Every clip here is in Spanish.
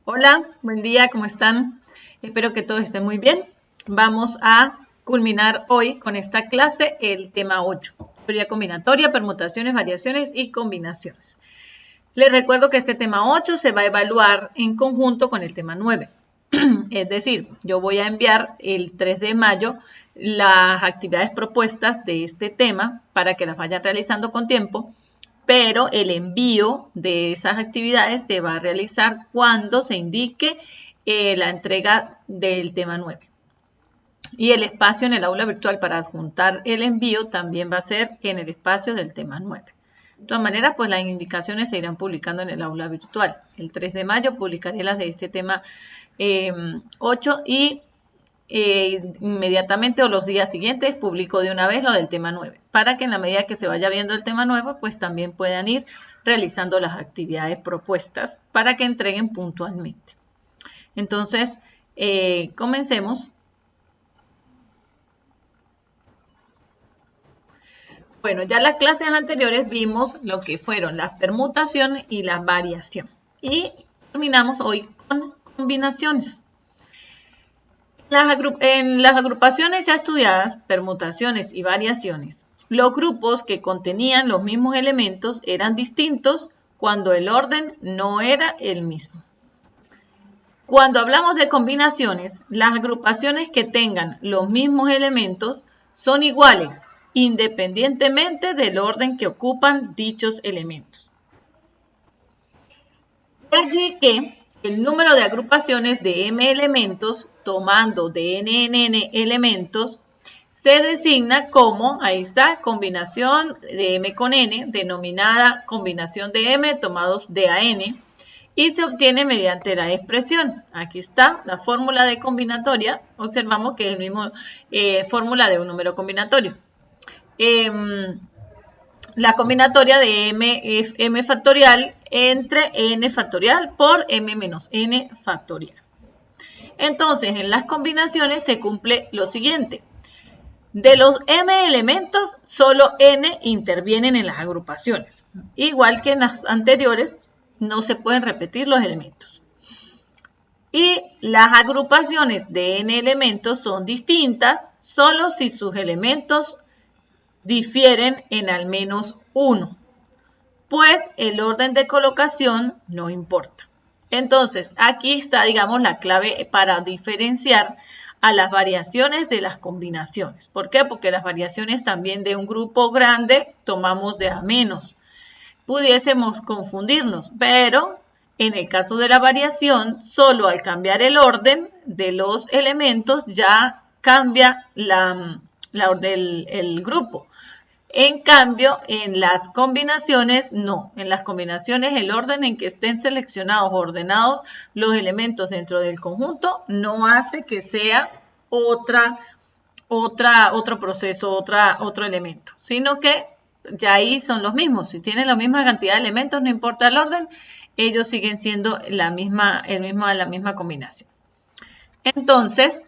Hola, buen día, ¿cómo están? Espero que todos estén muy bien. Vamos a culminar hoy con esta clase el tema 8, teoría combinatoria, permutaciones, variaciones y combinaciones. Les recuerdo que este tema 8 se va a evaluar en conjunto con el tema 9. Es decir, yo voy a enviar el 3 de mayo las actividades propuestas de este tema para que las vayan realizando con tiempo, pero el envío de esas actividades se va a realizar cuando se indique la entrega del tema 9. Y el espacio en el aula virtual para adjuntar el envío también va a ser en el espacio del tema 9. De todas maneras, pues las indicaciones se irán publicando en el aula virtual. El 3 de mayo publicaré las de este tema 8 y inmediatamente o los días siguientes publico de una vez lo del tema 9, para que en la medida que se vaya viendo el tema 9, pues también puedan ir realizando las actividades propuestas para que entreguen puntualmente. Entonces, comencemos. Bueno, ya en las clases anteriores vimos lo que fueron las permutaciones y la variación. Y terminamos hoy con combinaciones. En las agrupaciones ya estudiadas, permutaciones y variaciones, los grupos que contenían los mismos elementos eran distintos cuando el orden no era el mismo. Cuando hablamos de combinaciones, las agrupaciones que tengan los mismos elementos son iguales, independientemente del orden que ocupan dichos elementos. De allí que el número de agrupaciones de m elementos, tomando de n en n elementos, se designa como, ahí está, combinación de m con n, denominada combinación de m tomados de a n, y se obtiene mediante la expresión. Aquí está la fórmula de combinatoria. Observamos que es el mismo fórmula de un número combinatorio. La combinatoria de m es m factorial entre n factorial por m menos n factorial. Entonces, en las combinaciones se cumple lo siguiente. De los m elementos, solo n intervienen en las agrupaciones. Igual que en las anteriores, no se pueden repetir los elementos. Y las agrupaciones de n elementos son distintas solo si sus elementos difieren en al menos uno, pues el orden de colocación no importa. Entonces, aquí está, digamos, la clave para diferenciar a las variaciones de las combinaciones. ¿Por qué? Porque las variaciones también de un grupo grande tomamos de a menos. Pudiésemos confundirnos, pero en el caso de la variación, solo al cambiar el orden de los elementos ya cambia el grupo. En cambio, en las combinaciones, no. En las combinaciones, el orden en que estén seleccionados o ordenados los elementos dentro del conjunto no hace que sea otro proceso, otro elemento, sino que ya ahí son los mismos. Si tienen la misma cantidad de elementos, no importa el orden, ellos siguen siendo la misma combinación. Entonces,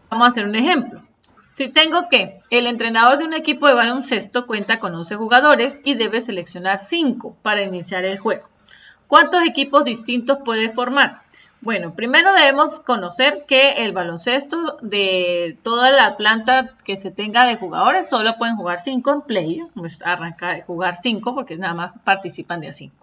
vamos a hacer un ejemplo. Si tengo que el entrenador de un equipo de baloncesto cuenta con 11 jugadores y debe seleccionar 5 para iniciar el juego. ¿Cuántos equipos distintos puede formar? Bueno, primero debemos conocer que el baloncesto de toda la planta que se tenga de jugadores solo pueden jugar 5 en play. Pues arranca de jugar 5 porque nada más participan de a 5.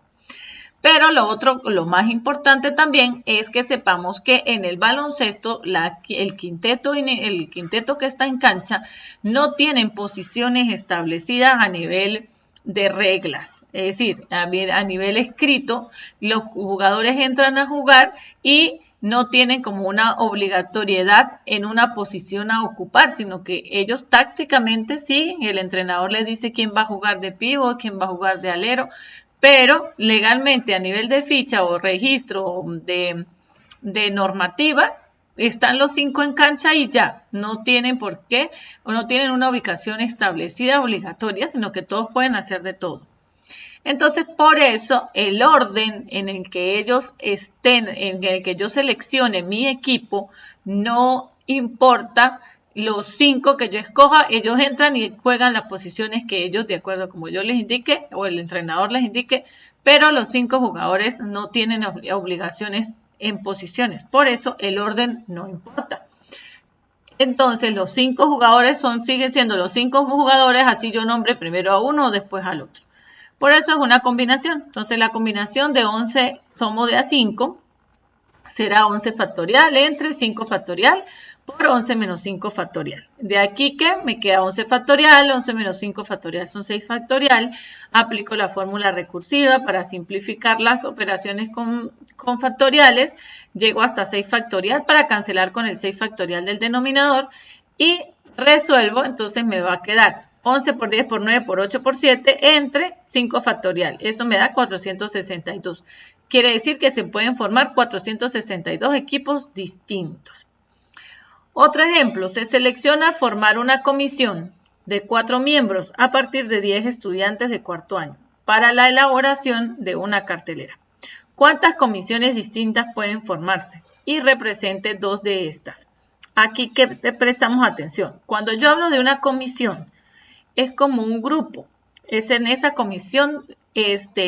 Pero lo más importante también es que sepamos que en el baloncesto el quinteto que está en cancha no tienen posiciones establecidas a nivel de reglas. Es decir, a nivel escrito, los jugadores entran a jugar y no tienen como una obligatoriedad en una posición a ocupar, sino que ellos tácticamente sí, el entrenador les dice quién va a jugar de pívot, quién va a jugar de alero, pero legalmente a nivel de ficha o registro de normativa, están los 5 en cancha y ya, no tienen por qué o no tienen una ubicación establecida obligatoria, sino que todos pueden hacer de todo. Entonces, por eso, el orden en el que ellos estén, en el que yo seleccione mi equipo, no importa los 5 que yo escoja, ellos entran y juegan las posiciones que ellos, de acuerdo como yo les indique, o el entrenador les indique, pero los 5 jugadores no tienen obligaciones en posiciones. Por eso el orden no importa. Entonces los 5 jugadores siguen siendo los 5 jugadores, así yo nombre primero a uno o después al otro. Por eso es una combinación. Entonces la combinación de 11 somos de a 5 será 11 factorial entre 5 factorial por 11 menos 5 factorial. De aquí que me queda 11 factorial, 11 menos 5 factorial son 6 factorial. Aplico la fórmula recursiva para simplificar las operaciones con factoriales. Llego hasta 6 factorial para cancelar con el 6 factorial del denominador y resuelvo. Entonces me va a quedar 11 por 10 por 9 por 8 por 7 entre 5 factorial. Eso me da 462. Quiere decir que se pueden formar 462 equipos distintos. Otro ejemplo, se selecciona formar una comisión de 4 miembros a partir de 10 estudiantes de cuarto año para la elaboración de una cartelera. ¿Cuántas comisiones distintas pueden formarse? Y represente 2 de estas. Aquí que prestamos atención. Cuando yo hablo de una comisión, es como un grupo. Es en esa comisión,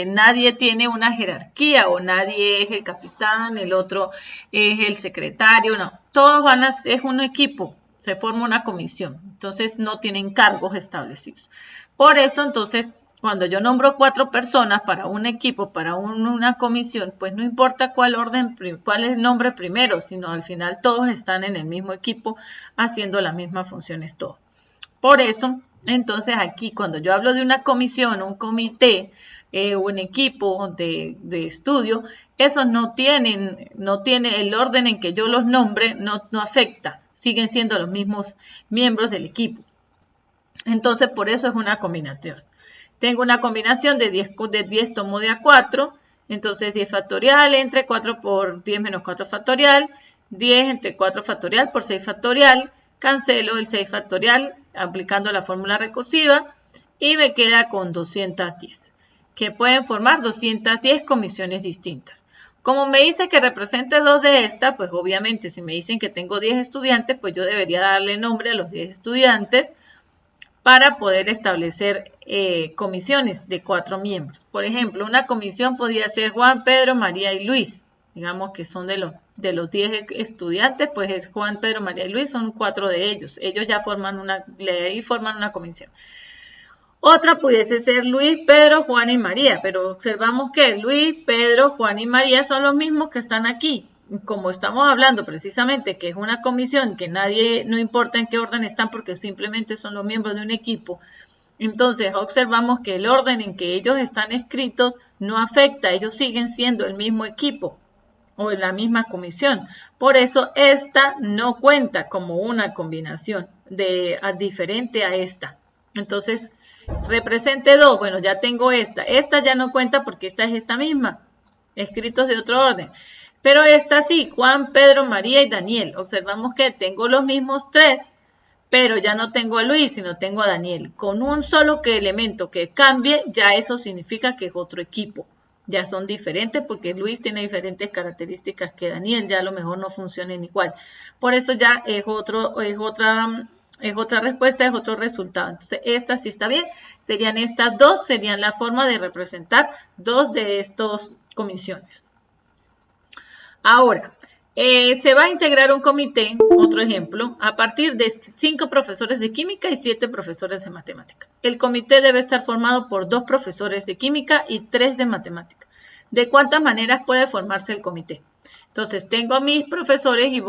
nadie tiene una jerarquía o nadie es el capitán, el otro es el secretario, no. Todos es un equipo, se forma una comisión. Entonces no tienen cargos establecidos. Por eso, entonces, cuando yo nombro 4 personas para un equipo, para una comisión, pues no importa cuál es el nombre primero, sino al final todos están en el mismo equipo haciendo las mismas funciones todos. Por eso, entonces aquí cuando yo hablo de una comisión, un comité, un equipo de estudio, esos no tiene el orden en que yo los nombre, no afecta, siguen siendo los mismos miembros del equipo. Entonces por eso es una combinación. Tengo una combinación de 10 tomo de a 4, entonces 10 factorial entre 4 por 10 menos 4 factorial, 10 entre 4 factorial por 6 factorial, cancelo el 6 factorial aplicando la fórmula recursiva y me queda con 210, que pueden formar 210 comisiones distintas. Como me dice que represente 2 de estas, pues obviamente si me dicen que tengo 10 estudiantes, pues yo debería darle nombre a los 10 estudiantes para poder establecer comisiones de 4 miembros. Por ejemplo, una comisión podría ser Juan, Pedro, María y Luis. Digamos que son de los 10 estudiantes, pues es Juan, Pedro, María y Luis, son 4 de ellos. Ellos ya forman una comisión. Otra pudiese ser Luis, Pedro, Juan y María, pero observamos que Luis, Pedro, Juan y María son los mismos que están aquí. Como estamos hablando precisamente que es una comisión que no importa en qué orden están porque simplemente son los miembros de un equipo, entonces observamos que el orden en que ellos están escritos no afecta, ellos siguen siendo el mismo equipo o la misma comisión. Por eso esta no cuenta como una combinación diferente a esta. Entonces, represente 2, bueno, ya tengo esta. Esta ya no cuenta porque esta es esta misma, escritos de otro orden. Pero esta sí, Juan, Pedro, María y Daniel. Observamos que tengo los mismos 3, pero ya no tengo a Luis, sino tengo a Daniel. Con un solo elemento que cambie, ya eso significa que es otro equipo. Ya son diferentes porque Luis tiene diferentes características que Daniel, ya a lo mejor no funcionan igual. Por eso ya es otra respuesta, es otro resultado. Entonces, esta sí está bien. Serían estas 2, serían la forma de representar 2 de estas comisiones. Ahora, se va a integrar un comité, otro ejemplo, a partir de 5 profesores de química y 7 profesores de matemática. El comité debe estar formado por 2 profesores de química y 3 de matemática. ¿De cuántas maneras puede formarse el comité? Entonces, tengo a mis profesores y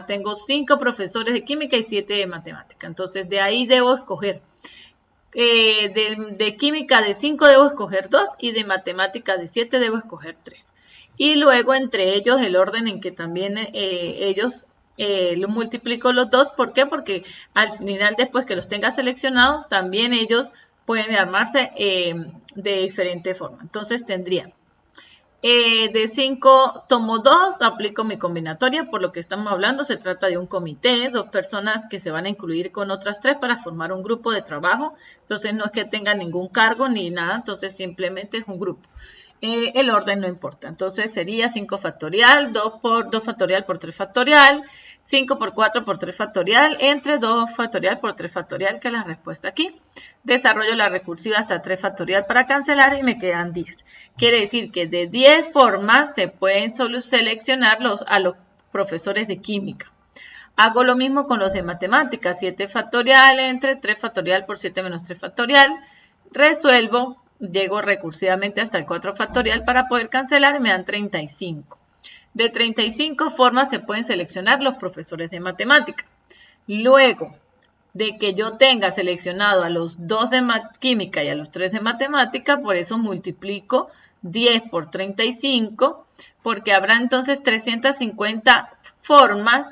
tengo 5 profesores de química y 7 de matemática. Entonces, de ahí debo escoger. De química de 5 debo escoger 2 y de matemática de 7 debo escoger 3. Y luego entre ellos el orden en que también lo multiplico los 2. ¿Por qué? Porque al final, después que los tenga seleccionados, también ellos pueden armarse de diferente forma. Entonces tendría De 5 tomo 2, aplico mi combinatoria, por lo que estamos hablando se trata de un comité, 2 personas que se van a incluir con otras 3 para formar un grupo de trabajo, entonces no es que tengan ningún cargo ni nada, entonces simplemente es un grupo. El orden no importa, entonces sería 5 factorial, 2 por 2 factorial por 3 factorial, 5 por 4 por 3 factorial, entre 2 factorial por 3 factorial, que es la respuesta aquí. Desarrollo la recursiva hasta 3 factorial para cancelar y me quedan 10. Quiere decir que de 10 formas se pueden seleccionar a los profesores de química. Hago lo mismo con los de matemáticas, 7 factorial entre 3 factorial por 7 menos 3 factorial. Resuelvo, llego recursivamente hasta el 4 factorial para poder cancelar y me dan 35. De 35 formas se pueden seleccionar los profesores de matemática. Luego de que yo tenga seleccionado a los 2 de química y a los 3 de matemática, por eso multiplico 10 por 35, porque habrá entonces 350 formas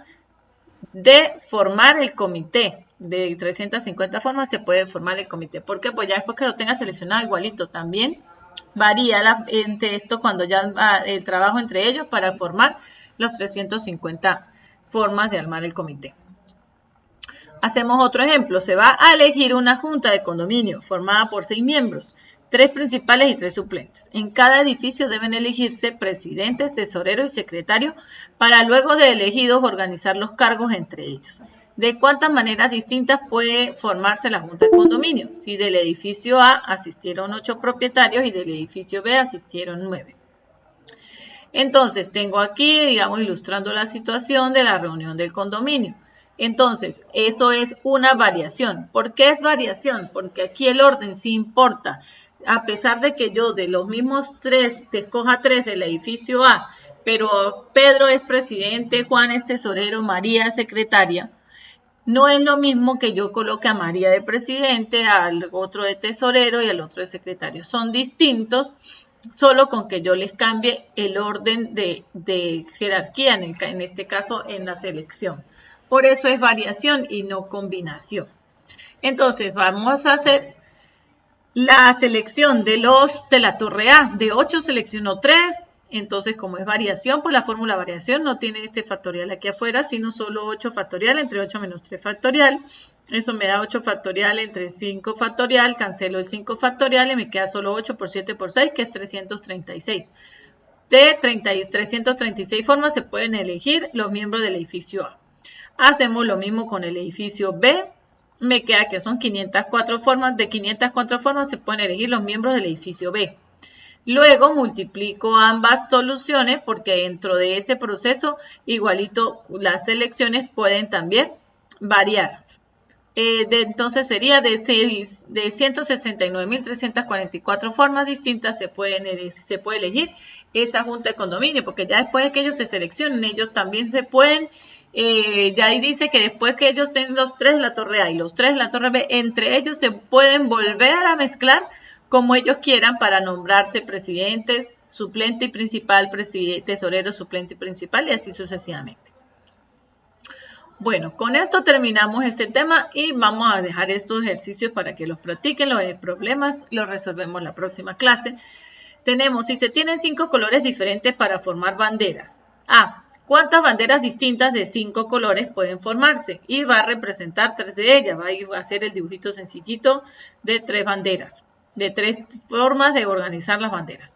de formar el comité. De 350 formas se puede formar el comité. ¿Por qué? Pues ya después que lo tenga seleccionado igualito también varía entre esto cuando ya va el trabajo entre ellos para formar los 350 formas de armar el comité. Hacemos otro ejemplo. Se va a elegir una junta de condominio formada por 6 miembros, 3 principales y 3 suplentes. En cada edificio deben elegirse presidentes, tesorero y secretario para luego de elegidos organizar los cargos entre ellos. ¿De cuántas maneras distintas puede formarse la junta de condominio? Si del edificio A asistieron 8 propietarios y del edificio B asistieron 9. Entonces, tengo aquí, digamos, ilustrando la situación de la reunión del condominio. Entonces, eso es una variación. ¿Por qué es variación? Porque aquí el orden sí importa. A pesar de que yo de los mismos 3, te escoja 3 del edificio A, pero Pedro es presidente, Juan es tesorero, María es secretaria, no es lo mismo que yo coloque a María de presidente, al otro de tesorero y al otro de secretario. Son distintos, solo con que yo les cambie el orden de jerarquía, en este caso en la selección. Por eso es variación y no combinación. Entonces, vamos a hacer la selección de la torre A. De 8 selecciono 3. Entonces, como es variación, pues la fórmula variación no tiene este factorial aquí afuera, sino solo 8 factorial entre 8 menos 3 factorial. Eso me da 8 factorial entre 5 factorial. Cancelo el 5 factorial y me queda solo 8 por 7 por 6, que es 336. De 336 formas se pueden elegir los miembros del edificio A. Hacemos lo mismo con el edificio B. Me queda que son 504 formas. De 504 formas se pueden elegir los miembros del edificio B. Luego multiplico ambas soluciones porque dentro de ese proceso igualito las selecciones pueden también variar. Entonces sería de 169.344 formas distintas se puede elegir esa junta de condominio, porque ya después de que ellos se seleccionen, ellos también se pueden, ya ahí dice que después que ellos tengan los 3 de la torre A y los 3 de la torre B, entre ellos se pueden volver a mezclar como ellos quieran para nombrarse presidentes, suplente y principal, tesorero, suplente y principal y así sucesivamente. Bueno, con esto terminamos este tema y vamos a dejar estos ejercicios para que los practiquen. Los problemas los resolvemos en la próxima clase. Tenemos, si se tienen 5 colores diferentes para formar banderas. A. ¿Cuántas banderas distintas de 5 colores pueden formarse? Y va a representar 3 de ellas. Va a hacer el dibujito sencillito de 3 banderas. De 3 formas de organizar las banderas.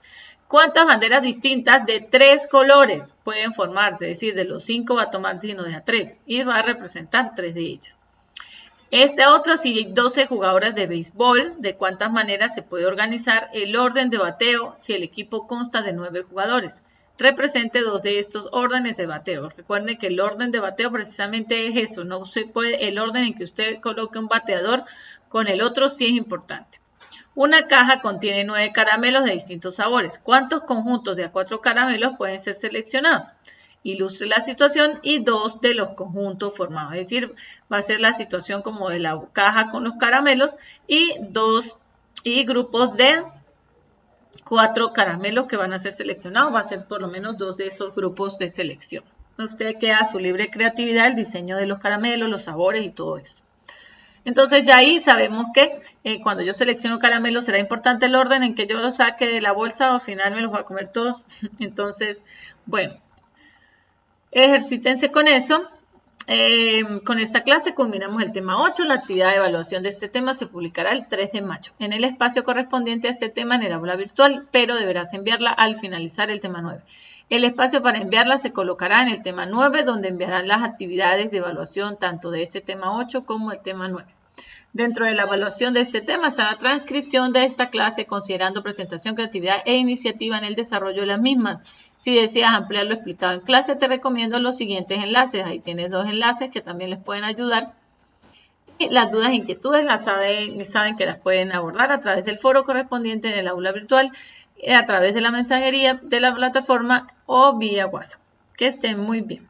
¿Cuántas banderas distintas de 3 colores pueden formarse? Es decir, de los 5 va a tomar y no deja 3 y va a representar 3 de ellas. Esta otra, si hay 12 jugadores de béisbol, ¿de cuántas maneras se puede organizar el orden de bateo si el equipo consta de 9 jugadores? Represente 2 de estos órdenes de bateo. Recuerden que el orden de bateo precisamente es eso. No se puede, el orden en que usted coloque un bateador con el otro sí es importante. Una caja contiene 9 caramelos de distintos sabores. ¿Cuántos conjuntos de a 4 caramelos pueden ser seleccionados? Ilustre la situación y 2 de los conjuntos formados. Es decir, va a ser la situación como de la caja con los caramelos y 2 grupos de 4 caramelos que van a ser seleccionados. Va a ser por lo menos 2 de esos grupos de selección. Usted queda a su libre creatividad el diseño de los caramelos, los sabores y todo eso. Entonces ya ahí sabemos que cuando yo selecciono caramelo será importante el orden en que yo los saque de la bolsa o al final me los voy a comer todos. Entonces, bueno, ejercítense con eso. Con esta clase culminamos el tema 8. La actividad de evaluación de este tema se publicará el 3 de mayo en el espacio correspondiente a este tema en el aula virtual, pero deberás enviarla al finalizar el tema 9. El espacio para enviarla se colocará en el tema 9, donde enviarán las actividades de evaluación tanto de este tema 8 como el tema 9. Dentro de la evaluación de este tema está la transcripción de esta clase considerando presentación, creatividad e iniciativa en el desarrollo de las mismas. Si deseas ampliar lo explicado en clase, te recomiendo los siguientes enlaces. Ahí tienes 2 enlaces que también les pueden ayudar. Y las dudas e inquietudes saben que las pueden abordar a través del foro correspondiente en el aula virtual, a través de la mensajería de la plataforma o vía WhatsApp. Que estén muy bien.